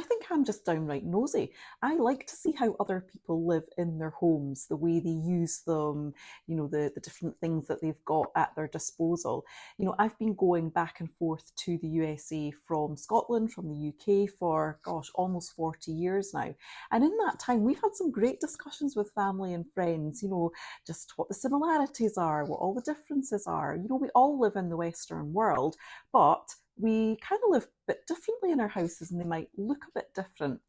I think I'm just downright nosy. I like to see how other people live in their homes, the way they use them, the different things that they've got at their disposal. I've been going back and forth to the USA from Scotland, from the UK for, gosh, almost 40 years now. And in that time, we've had some great discussions with family and friends, just what the similarities are, what all the differences are. We all live in the Western world, but we kind of live a bit differently in our houses and they might look a bit different.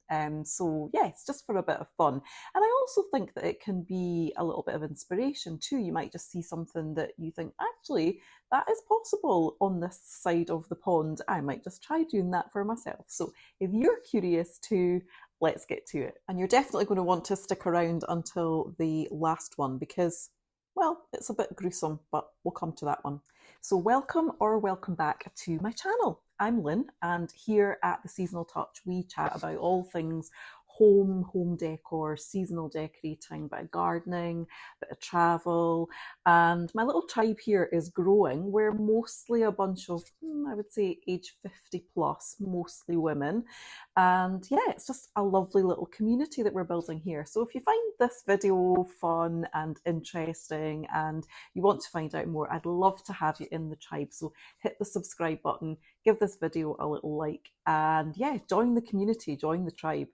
So yeah, it's just for a bit of fun. And I also think that it can be a little bit of inspiration too. You might just see something that you think, actually, that is possible on this side of the pond. I might just try doing that for myself. So if you're curious too, let's get to it. And you're definitely going to want to stick around until the last one because, well, it's a bit gruesome, but we'll come to that one. So welcome or welcome back to my channel. I'm Lynn, and here at the Seasonal Touch, we chat about all things home decor, seasonal decorating, bit of gardening, bit of travel. And my little tribe here is growing. We're mostly a bunch of, I would say, age 50 plus, mostly women. And yeah, it's just a lovely little community that we're building here. So if you find this video fun and interesting and you want to find out more, I'd love to have you in the tribe. So hit the subscribe button, give this video a little like, and yeah, join the community, join the tribe.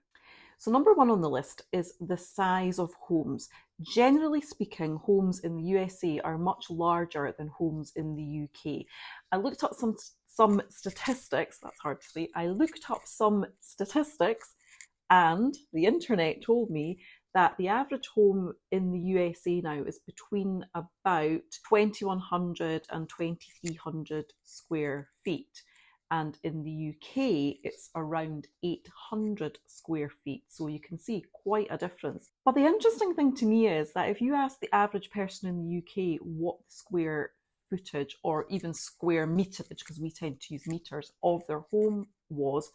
So number one on the list is the size of homes. Generally speaking, homes in the USA are much larger than homes in the UK. I looked up some statistics, that's hard to say. I looked up some statistics and the internet told me that the average home in the USA now is between about 2,100 and 2,300 square feet. And in the UK, it's around 800 square feet. So you can see quite a difference. But the interesting thing to me is that if you ask the average person in the UK what the square footage or even square meterage, because we tend to use meters, of their home was,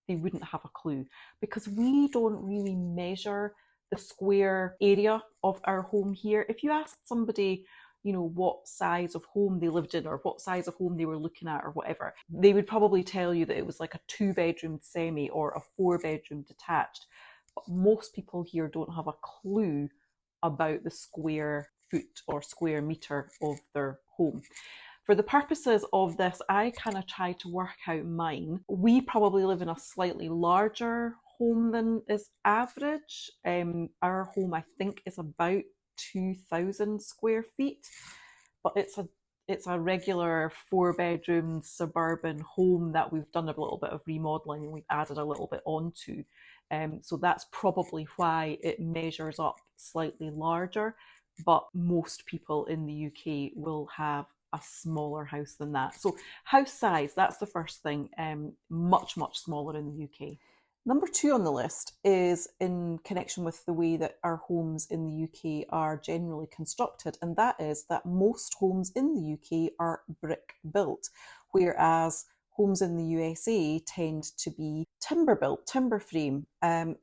they wouldn't have a clue, because we don't really measure the square area of our home here. If you ask somebody, what size of home they lived in or what size of home they were looking at or whatever, they would probably tell you that it was like a 2-bedroom semi or a 4-bedroom detached. But most people here don't have a clue about the square foot or square meter of their home. For the purposes of this, I kind of tried to work out mine. We probably live in a slightly larger home than is average. Our home, I think, is about 2,000 square feet, but it's a regular 4-bedroom suburban home that we've done a little bit of remodeling and we've added a little bit onto. So that's probably why it measures up slightly larger, but most people in the UK will have a smaller house than that. So house size, that's the first thing, much smaller in the UK. Number two on the list is in connection with the way that our homes in the UK are generally constructed, and that is that most homes in the UK are brick built, whereas homes in the USA tend to be timber built, timber frame. I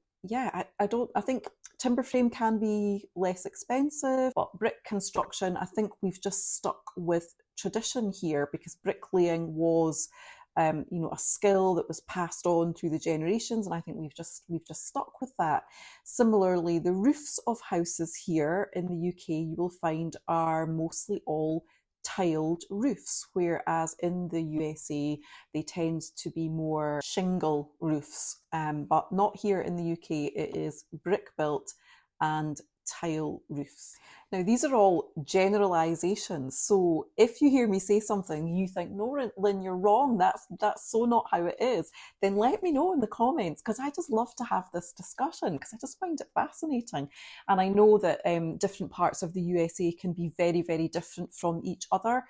think timber frame can be less expensive, but brick construction, I think we've just stuck with tradition here because bricklaying was a skill that was passed on through the generations, and I think we've just stuck with that. Similarly, the roofs of houses here in the UK, you will find, are mostly all tiled roofs, whereas in the USA they tend to be more shingle roofs, but not here in the UK. It is brick built and tile roofs. Now, these are all generalizations, so if you hear me say something you think, no, Lynn, you're wrong, that's so not how it is, then let me know in the comments, because I just love to have this discussion because I just find it fascinating. And I know that different parts of the USA can be very, very different from each other.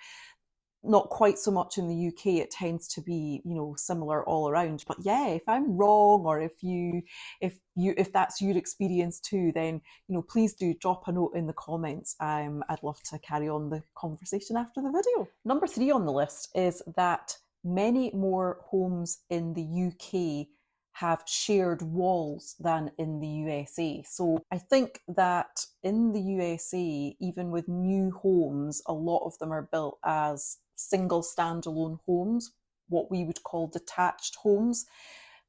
Not quite so much in the UK, it tends to be, similar all around. But yeah, if I'm wrong, or if that's your experience too, then, please do drop a note in the comments. I'd love to carry on the conversation after the video. Number three on the list is that many more homes in the UK have shared walls than in the USA. So I think that in the USA, even with new homes, a lot of them are built as single standalone homes, what we would call detached homes,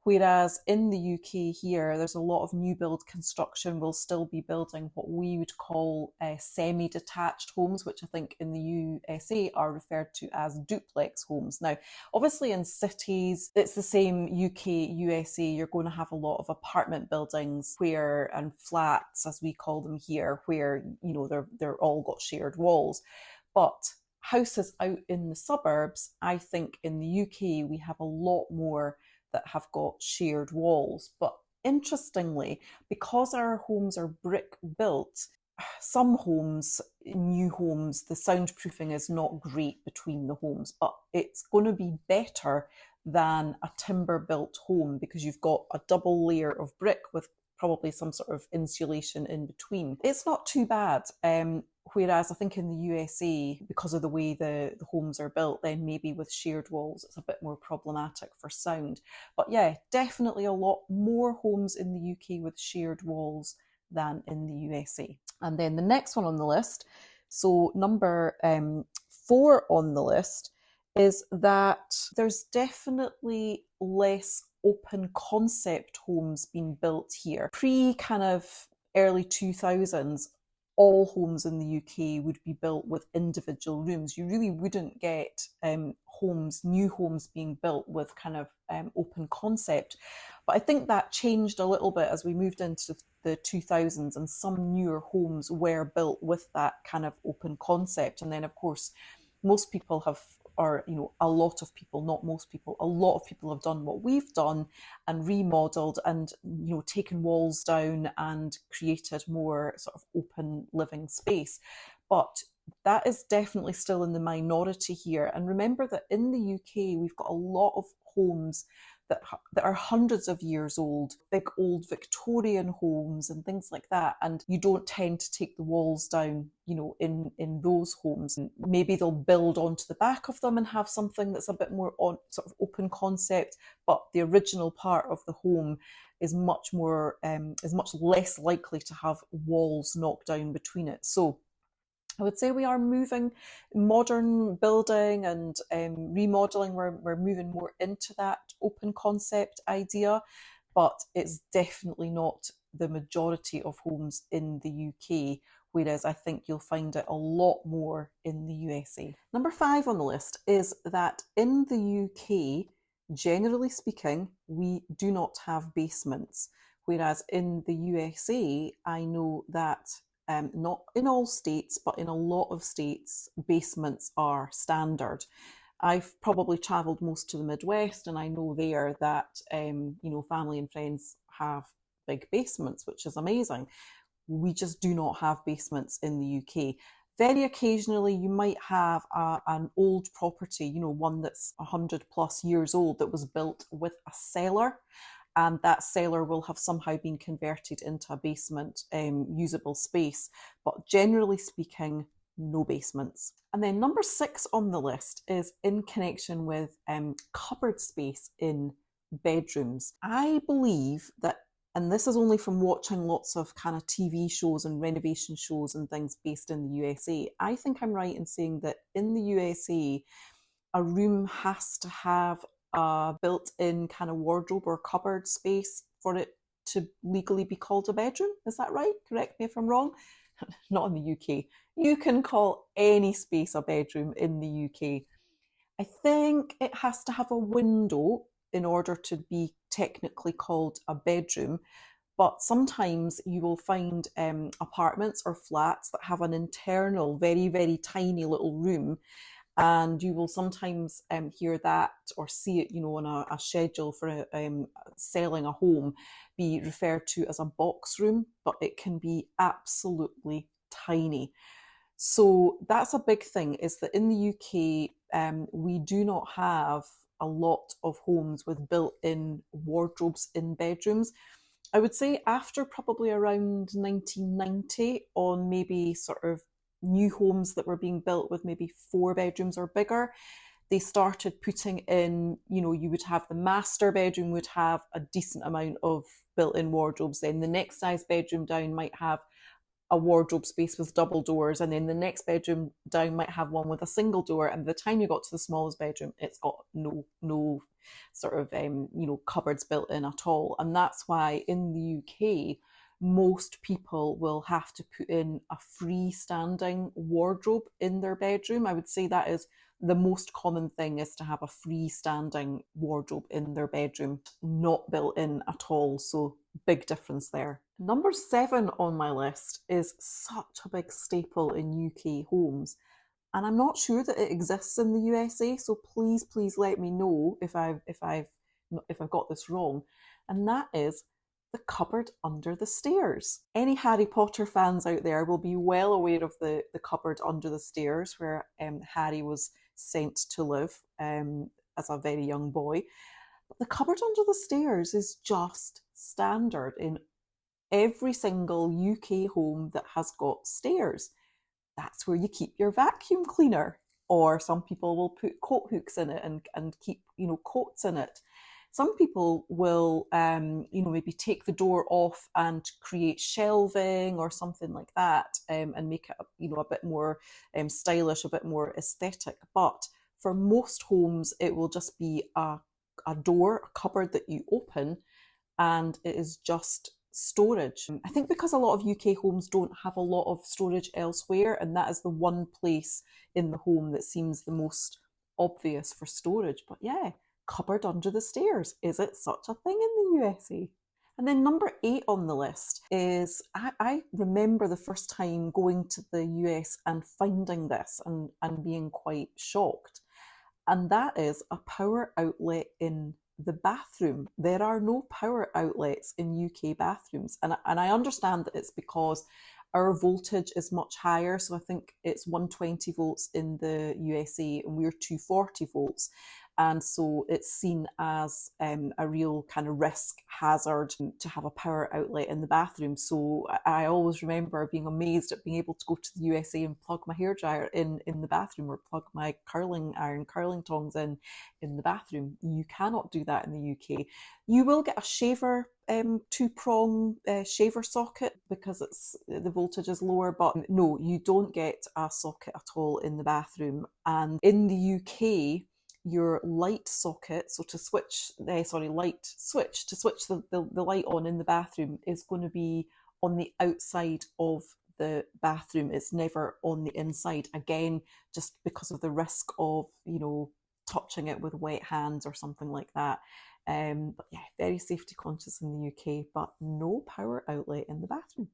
Whereas in the UK here, there's a lot of new build construction. We'll still be building what we would call semi-detached homes, which I think in the USA are referred to as duplex homes. Now, obviously in cities, it's the same UK, USA. You're going to have a lot of apartment buildings where, and flats as we call them here, where, you know, they're all got shared walls. But houses out in the suburbs, I think in the UK we have a lot more that have got shared walls. But interestingly, because our homes are brick built, some homes, new homes, the soundproofing is not great between the homes, but it's going to be better than a timber built home because you've got a double layer of brick with probably some sort of insulation in between. It's not too bad. Whereas I think in the USA, because of the way the homes are built, then maybe with shared walls, it's a bit more problematic for sound. But yeah, definitely a lot more homes in the UK with shared walls than in the USA. And then the next one on the list, so number 4 on the list, is that there's definitely less open concept homes being built here. Pre kind of early 2000s, all homes in the UK would be built with individual rooms. You really wouldn't get new homes being built with kind of open concept. But I think that changed a little bit as we moved into the 2000s, and some newer homes were built with that kind of open concept. And then, of course, most people have, or a lot of people, not most people, a lot of people have done what we've done and remodeled and taken walls down and created more sort of open living space. But that is definitely still in the minority here. And remember that in the UK we've got a lot of homes that are hundreds of years old, big old Victorian homes and things like that. And you don't tend to take the walls down, in those homes. And maybe they'll build onto the back of them and have something that's a bit more on sort of open concept, but the original part of the home is much less likely to have walls knocked down between it. So I would say we are moving, modern building and remodeling, we're moving more into that open concept idea, but it's definitely not the majority of homes in the UK, whereas I think you'll find it a lot more in the USA. Number 5 on the list is that in the UK, generally speaking, we do not have basements, whereas in the USA, I know that not in all states, but in a lot of states, basements are standard. I've probably travelled most to the Midwest, and I know there that family and friends have big basements, which is amazing. We just do not have basements in the UK. Very occasionally, you might have an old property, one that's 100 plus years old that was built with a cellar, and that cellar will have somehow been converted into a basement usable space. But generally speaking, no basements. And then number 6 on the list is in connection with cupboard space in bedrooms. I believe that, and this is only from watching lots of kind of TV shows and renovation shows and things based in the USA, I think I'm right in saying that in the USA, a room has to have a built-in kind of wardrobe or cupboard space for it to legally be called a bedroom. Is that right? Correct me if I'm wrong. Not in the UK. You can call any space a bedroom in the UK. I think it has to have a window in order to be technically called a bedroom. But sometimes you will find apartments or flats that have an internal, very, very tiny little room. And you will sometimes hear that or see it, on a schedule for selling a home be referred to as a box room, but it can be absolutely tiny. So that's a big thing, is that in the UK, we do not have a lot of homes with built-in wardrobes in bedrooms. I would say after probably around 1990, on maybe sort of new homes that were being built with maybe 4 bedrooms or bigger, they started putting in, you would have the master bedroom would have a decent amount of built-in wardrobes. Then the next size bedroom down might have a wardrobe space with double doors, and then the next bedroom down might have one with a single door, and by the time you got to the smallest bedroom, it's got no sort of cupboards built in at all. And that's why in the UK most people will have to put in a freestanding wardrobe in their bedroom. I would say that is the most common thing, is to have a freestanding wardrobe in their bedroom, not built in at all. So big difference there. Number 7 on my list is such a big staple in UK homes, and I'm not sure that it exists in the USA. So please let me know if I've got this wrong. And that is the cupboard under the stairs. Any Harry Potter fans out there will be well aware of the cupboard under the stairs where Harry was sent to live as a very young boy. But the cupboard under the stairs is just standard in every single UK home that has got stairs. That's where you keep your vacuum cleaner, or some people will put coat hooks in it and keep coats in it. Some people will maybe take the door off and create shelving or something like that, and make it a bit more stylish, a bit more aesthetic. But for most homes, it will just be a door, a cupboard that you open, and it is just storage. I think because a lot of UK homes don't have a lot of storage elsewhere, and that is the one place in the home that seems the most obvious for storage. But yeah, cupboard under the stairs. Is it such a thing in the USA? And then number 8 on the list is, I remember the first time going to the US and finding this and being quite shocked. And that is a power outlet in the bathroom. There are no power outlets in UK bathrooms. And I understand that it's because our voltage is much higher. So I think it's 120 volts in the USA and we're 240 volts. And so it's seen as a real kind of risk hazard to have a power outlet in the bathroom. So I always remember being amazed at being able to go to the USA and plug my hairdryer in the bathroom, or plug my curling tongs in the bathroom. You cannot do that in the UK. You will get a shaver, 2-prong shaver socket, because the voltage is lower, but no, you don't get a socket at all in the bathroom. And in the UK, your light socket, so to switch light switch to switch the light on in the bathroom, is going to be on the outside of the bathroom. It's never on the inside, again just because of the risk of touching it with wet hands or something like that. But yeah, very safety conscious in the UK, but no power outlet in the bathroom.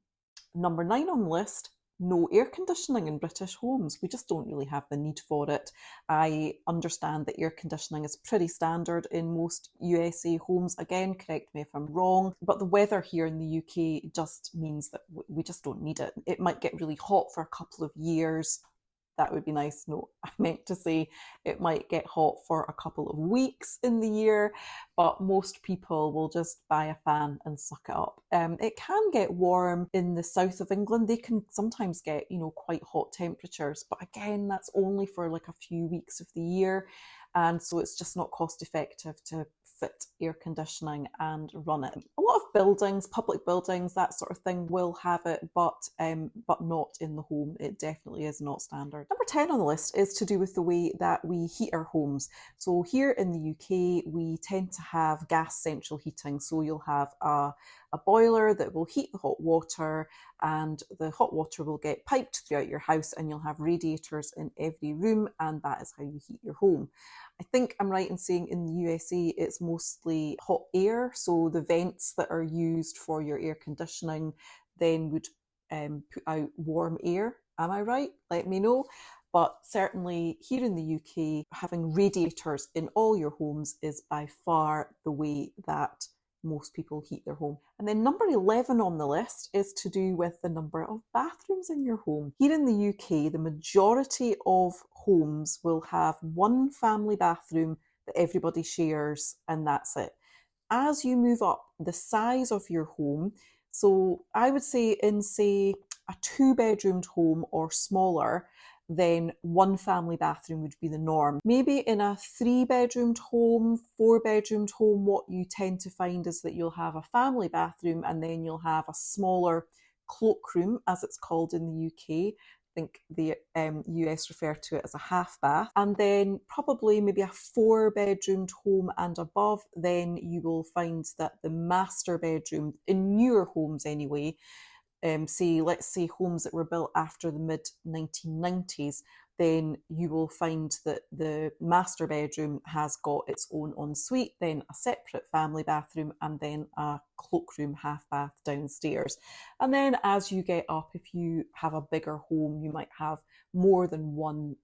Number 9 on the list, no air conditioning in British homes. We just don't really have the need for it. I understand that air conditioning is pretty standard in most USA homes. Again, correct me if I'm wrong, but the weather here in the UK just means that we just don't need it. It might get really hot for a couple of years. That would be nice. No, I meant to say it might get hot for a couple of weeks in the year, but most people will just buy a fan and suck it up. It can get warm in the south of England. They can sometimes get, quite hot temperatures, but again, that's only for like a few weeks of the year. And so it's just not cost effective to fit air conditioning and run it. A lot of buildings, public buildings, that sort of thing will have it, but not in the home. It definitely is not standard. Number 10 on the list is to do with the way that we heat our homes. So here in the UK, we tend to have gas central heating. So you'll have a boiler that will heat the hot water, and the hot water will get piped throughout your house, and you'll have radiators in every room, and that is how you heat your home. I think I'm right in saying in the USA it's mostly hot air, so the vents that are used for your air conditioning then would put out warm air. Am I right? Let me know. But certainly here in the UK, having radiators in all your homes is by far the way that most people heat their home. And then number 11 on the list is to do with the number of bathrooms in your home. Here in the UK, the majority of homes will have one family bathroom that everybody shares, and that's it. As you move up the size of your home, so I would say in, say, a 2-bedroomed home or smaller, then one family bathroom would be the norm. Maybe in a 3-bedroomed home, 4-bedroomed home, what you tend to find is that you'll have a family bathroom and then you'll have a smaller cloakroom, as it's called in the UK. I think the US refer to it as a half bath, and then probably maybe a 4-bedroomed home and above, then you will find that the master bedroom, in newer homes anyway, let's say homes that were built after the mid 1990s, then you will find that the master bedroom has got its own ensuite, then a separate family bathroom, and then a cloakroom half bath downstairs. And then as you get up, if you have a bigger home, you might have more than one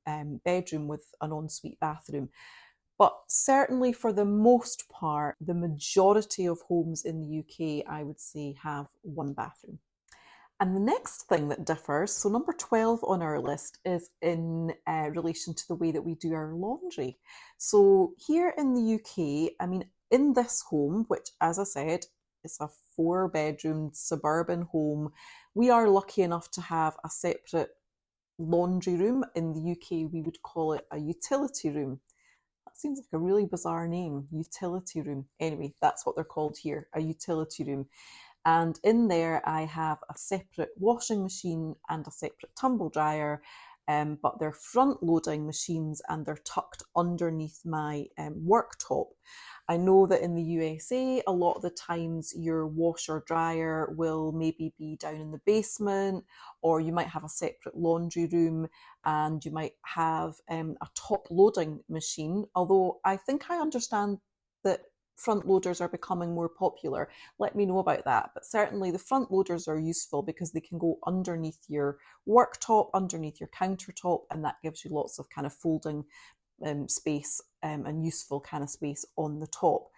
bedroom with an ensuite bathroom. But certainly for the most part, the majority of homes in the UK, I would say, have one bathroom. And the next thing that differs, so number 12 on our list, is in relation to the way that we do our laundry. So here in the UK, I mean, in this home, which, as I said, is a 4-bedroom suburban home, we are lucky enough to have a separate laundry room. In the UK, we would call it a utility room. That seems like a really bizarre name, utility room. Anyway, that's what they're called here, a utility room. And in there, I have a separate washing machine and a separate tumble dryer, but they're front loading machines and they're tucked underneath my worktop. I know that in the USA, a lot of the times your washer dryer will maybe be down in the basement, or you might have a separate laundry room and you might have a top loading machine. Although I think I understand that front loaders are becoming more popular. Let me know about that. But certainly the front loaders are useful because they can go underneath your worktop, underneath your countertop, and that gives you lots of kind of folding space and useful kind of space on the top.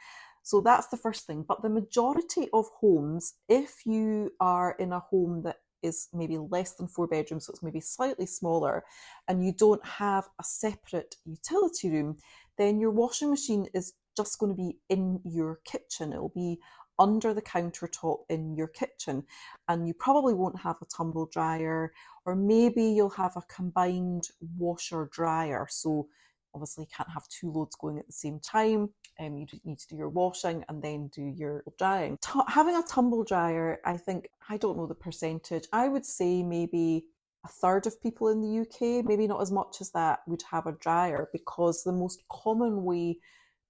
So that's the first thing. But the majority of homes, if you are in a home that is maybe less than 4 bedrooms, so it's maybe slightly smaller, and you don't have a separate utility room, then your washing machine is just going to be in your kitchen. It'll be under the countertop in your kitchen, and you probably won't have a tumble dryer, or maybe you'll have a combined washer dryer. So obviously you can't have 2 loads going at the same time. You need to do your washing and then do your drying. Having a tumble dryer, I think, I don't know the percentage, I would say maybe a third of people in the UK, maybe not as much as that, would have a dryer, because the most common way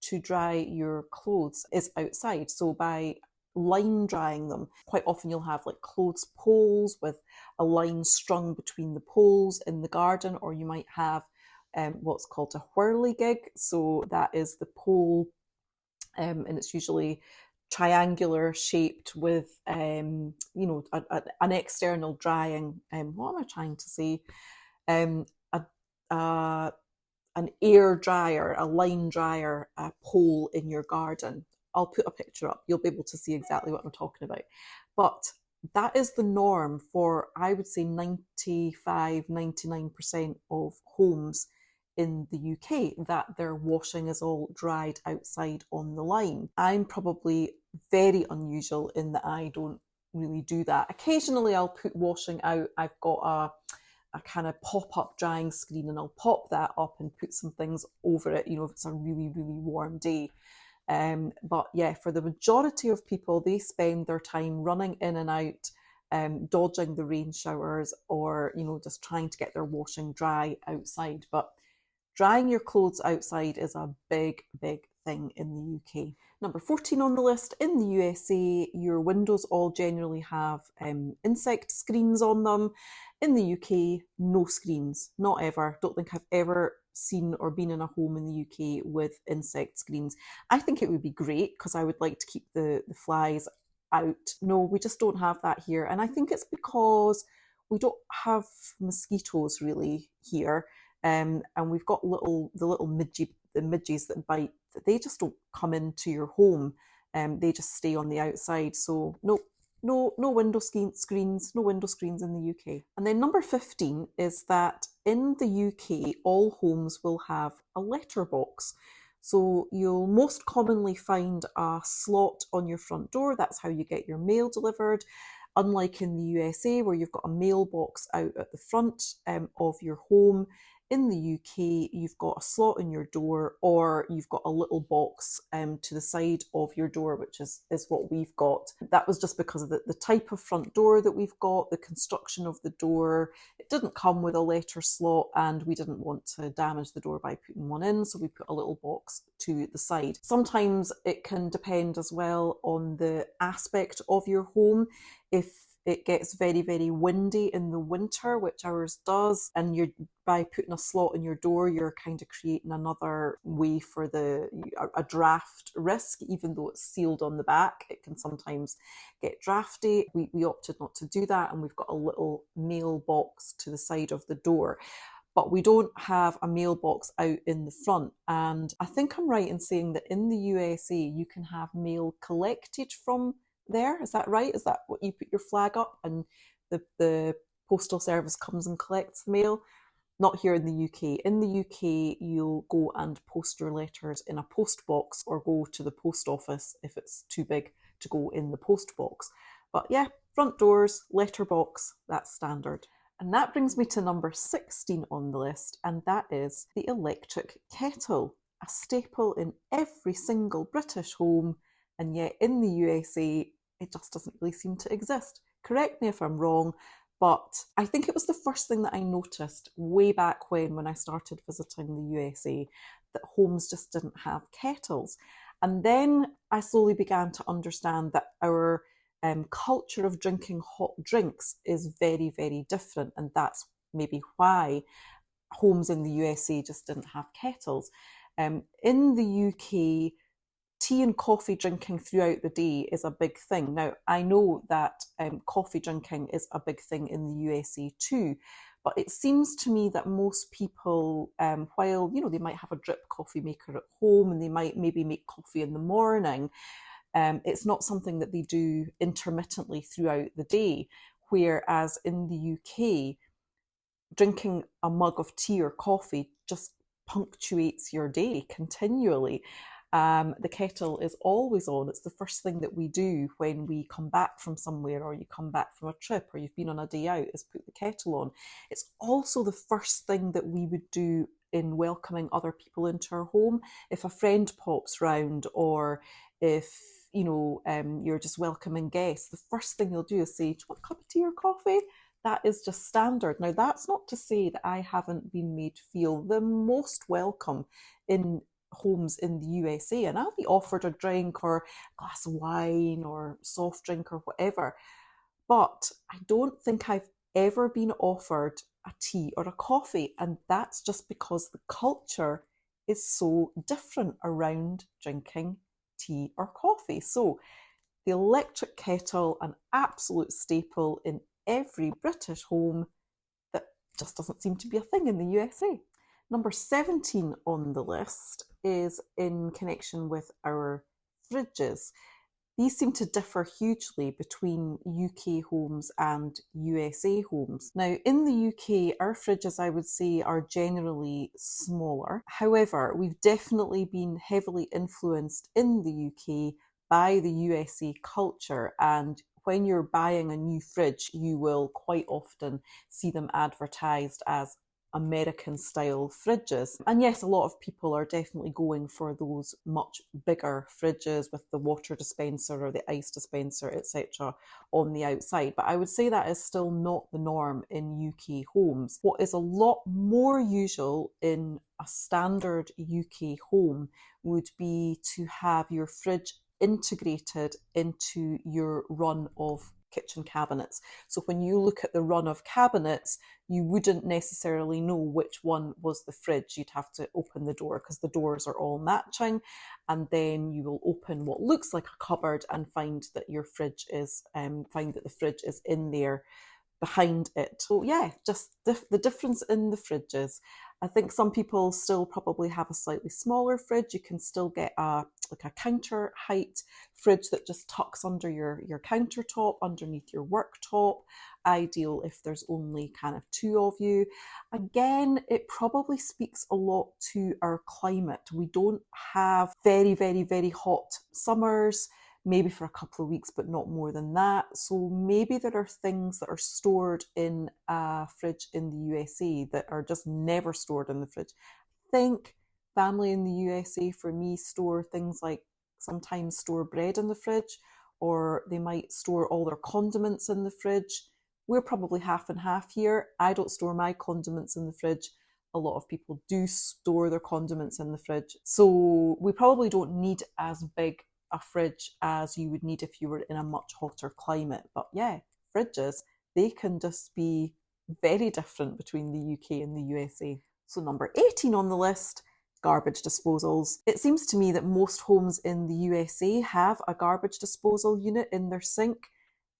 to dry your clothes is outside. So by line drying them, quite often you'll have like clothes poles with a line strung between the poles in the garden, or you might have what's called a whirligig. So that is the pole, and it's usually triangular shaped with an external drying, what am I trying to say, a an air dryer, a line dryer, a pole in your garden. I'll put a picture up. You'll be able to see exactly what I'm talking about. But that is the norm for, I would say, 95, 99% of homes in the UK, that their washing is all dried outside on the line. I'm probably very unusual in that I don't really do that. Occasionally I'll put washing out. I've got a kind of pop-up drying screen, and I'll pop that up and put some things over it, if it's a really, really warm day. But yeah, for the majority of people, they spend their time running in and out, dodging the rain showers, or, just trying to get their washing dry outside. But drying your clothes outside is a big, big thing in the UK. Number 14 on the list, in the USA, your windows all generally have insect screens on them. In the UK, no screens, not ever. Don't think I've ever seen or been in a home in the UK with insect screens. I think it would be great because I would like to keep the flies out. No, we just don't have that here. And I think it's because we don't have mosquitoes really here. And we've got the little midges that bite, they just don't come into your home. They just stay on the outside. So no window screens, no window screens in the UK. And then number 15 is that in the UK, all homes will have a letterbox. So you'll most commonly find a slot on your front door. That's how you get your mail delivered. Unlike in the USA, where you've got a mailbox out at the front of your home, in the UK, you've got a slot in your door, or you've got a little box to the side of your door, which is what we've got. That was just because of the type of front door that we've got, the construction of the door. It didn't come with a letter slot, and we didn't want to damage the door by putting one in, so we put a little box to the side. Sometimes it can depend as well on the aspect of your home. If it gets very, very windy in the winter, which ours does, and you're by putting a slot in your door, you're kind of creating another way for a draft risk. Even though it's sealed on the back, it can sometimes get drafty. We opted not to do that, and we've got a little mailbox to the side of the door. But we don't have a mailbox out in the front. And I think I'm right in saying that in the USA, you can have mail collected from there. Is that right? Is that what you put your flag up and the postal service comes and collects the mail? Not here in the UK. In the UK, you'll go and post your letters in a post box, or go to the post office if it's too big to go in the post box. But yeah, front doors, letterbox, that's standard. And that brings me to number 16 on the list, and that is the electric kettle, a staple in every single British home, and yet in the USA, it just doesn't really seem to exist. Correct me if I'm wrong, but I think it was the first thing that I noticed way back when I started visiting the USA, that homes just didn't have kettles. And then I slowly began to understand that our culture of drinking hot drinks is very, very different, and that's maybe why homes in the USA just didn't have kettles. In the UK, tea and coffee drinking throughout the day is a big thing. Now, I know that coffee drinking is a big thing in the USA too, but it seems to me that most people, while they might have a drip coffee maker at home and they might maybe make coffee in the morning, it's not something that they do intermittently throughout the day. Whereas in the UK, drinking a mug of tea or coffee just punctuates your day continually. The kettle is always on. It's the first thing that we do when we come back from somewhere, or you come back from a trip, or you've been on a day out, is put the kettle on. It's also the first thing that we would do in welcoming other people into our home. If a friend pops round, or if you're just welcoming guests, the first thing you'll do is say, do you want a cup of tea or coffee? That is just standard. Now, that's not to say that I haven't been made feel the most welcome in homes in the USA, and I'll be offered a drink or a glass of wine or soft drink or whatever. But I don't think I've ever been offered a tea or a coffee, and that's just because the culture is so different around drinking tea or coffee. So the electric kettle, an absolute staple in every British home, that just doesn't seem to be a thing in the USA. Number 17 on the list is in connection with our fridges. These seem to differ hugely between UK homes and USA homes. Now, in the UK, our fridges, I would say, are generally smaller. However, we've definitely been heavily influenced in the UK by the USA culture, and when you're buying a new fridge, you will quite often see them advertised as American style fridges. And yes, a lot of people are definitely going for those much bigger fridges with the water dispenser or the ice dispenser, etc. on the outside. But I would say that is still not the norm in UK homes. What is a lot more usual in a standard UK home would be to have your fridge integrated into your run of kitchen cabinets. So when you look at the run of cabinets, you wouldn't necessarily know which one was the fridge. You'd have to open the door because the doors are all matching, and then you will open what looks like a cupboard and find that your fridge is the fridge is in there behind it. So yeah, just the difference in the fridges. I think some people still probably have a slightly smaller fridge. You can still get a counter height fridge that just tucks under your countertop, underneath your worktop. Ideal if there's only kind of two of you. Again, it probably speaks a lot to our climate. We don't have very, very, very hot summers, maybe for a couple of weeks, but not more than that. So maybe there are things that are stored in a fridge in the USA that are just never stored in the fridge. I think family in the USA, for me, store things like sometimes store bread in the fridge, or they might store all their condiments in the fridge. We're probably half and half here. I don't store my condiments in the fridge. A lot of people do store their condiments in the fridge. So we probably don't need as big a fridge as you would need if you were in a much hotter climate. But yeah, fridges, they can just be very different between the UK and the USA. So number 18 on the list, garbage disposals. It seems to me that most homes in the USA have a garbage disposal unit in their sink,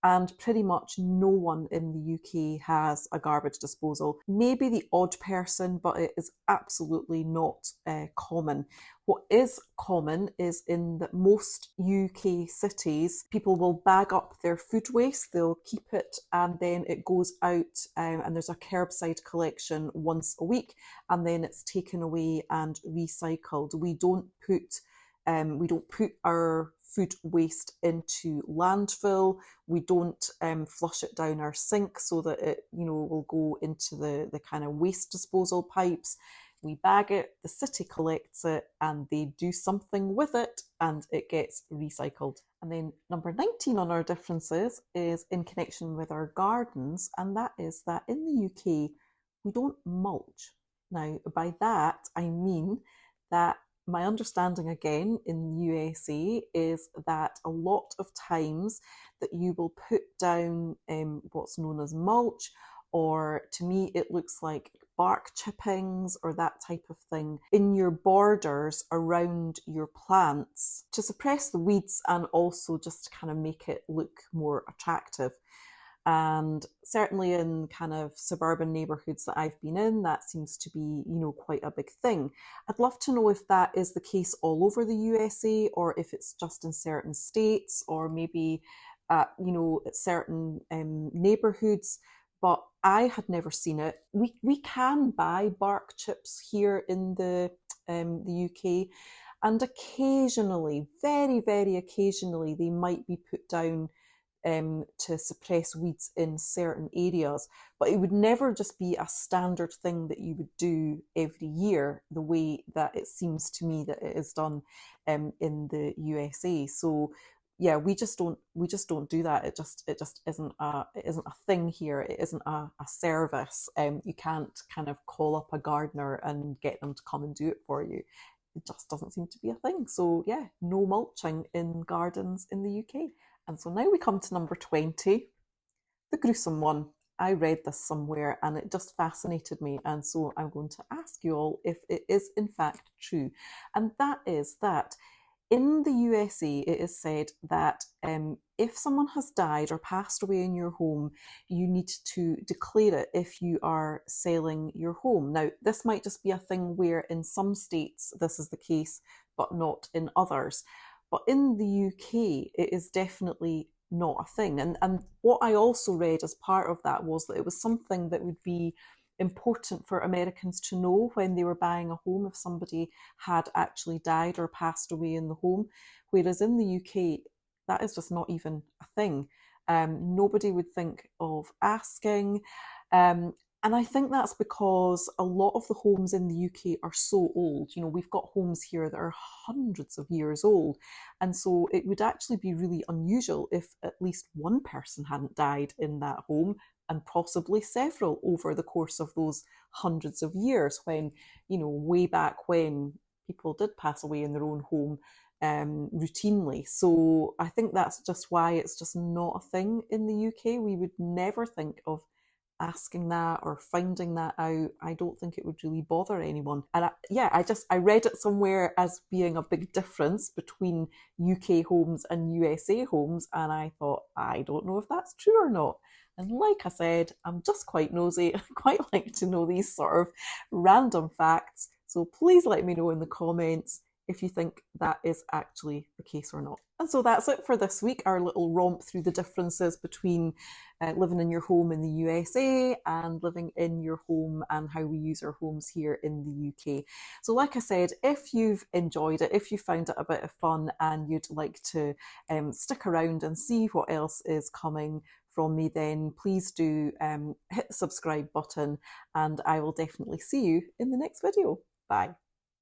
and pretty much no one in the UK has a garbage disposal. Maybe the odd person, but it is absolutely not common. What is common is in that most UK cities, people will bag up their food waste, they'll keep it, and then it goes out and there's a curbside collection once a week, and then it's taken away and recycled. We don't put our food waste into landfill. We don't flush it down our sink so that it, will go into the kind of waste disposal pipes. We bag it, the city collects it, and they do something with it, and it gets recycled. And then number 19 on our differences is in connection with our gardens, and that is that in the UK, we don't mulch. Now, by that, I mean that my understanding again in the USA is that a lot of times that you will put down what's known as mulch, or to me it looks like bark chippings or that type of thing in your borders around your plants to suppress the weeds and also just to kind of make it look more attractive. And certainly in kind of suburban neighborhoods that I've been in, that seems to be, quite a big thing. I'd love to know if that is the case all over the USA, or if it's just in certain states, or maybe, at certain neighborhoods. But I had never seen it. We can buy bark chips here in the UK, and occasionally, very, very occasionally, they might be put down to suppress weeds in certain areas, but it would never just be a standard thing that you would do every year the way that it seems to me that it is done in the USA. So yeah, we just don't do that. It just isn't a thing here. It isn't a service. You can't kind of call up a gardener and get them to come and do it for you. It just doesn't seem to be a thing. So yeah, no mulching in gardens in the UK. And so now we come to number 20, the gruesome one. I read this somewhere and it just fascinated me. And so I'm going to ask you all if it is in fact true. And that is that in the USA, it is said that if someone has died or passed away in your home, you need to declare it if you are selling your home. Now, this might just be a thing where in some states this is the case, but not in others. But in the UK, it is definitely not a thing. And what I also read as part of that was that it was something that would be important for Americans to know when they were buying a home if somebody had actually died or passed away in the home. Whereas in the UK, that is just not even a thing. Nobody would think of asking. And I think that's because a lot of the homes in the UK are so old. We've got homes here that are hundreds of years old. And so it would actually be really unusual if at least one person hadn't died in that home, and possibly several over the course of those hundreds of years when, way back when people did pass away in their own home routinely. So I think that's just why it's just not a thing in the UK. We would never think of asking that or finding that out. I don't think it would really bother anyone. And I read it somewhere as being a big difference between UK homes and USA homes, and I thought, I don't know if that's true or not. And like I said, I'm just quite nosy. I quite like to know these sort of random facts. So please let me know in the comments if you think that is actually the case or not. And so that's it for this week, our little romp through the differences between living in your home in the USA and living in your home and how we use our homes here in the UK. So like I said, if you've enjoyed it, if you found it a bit of fun and you'd like to stick around and see what else is coming from me, then please do hit the subscribe button and I will definitely see you in the next video. Bye.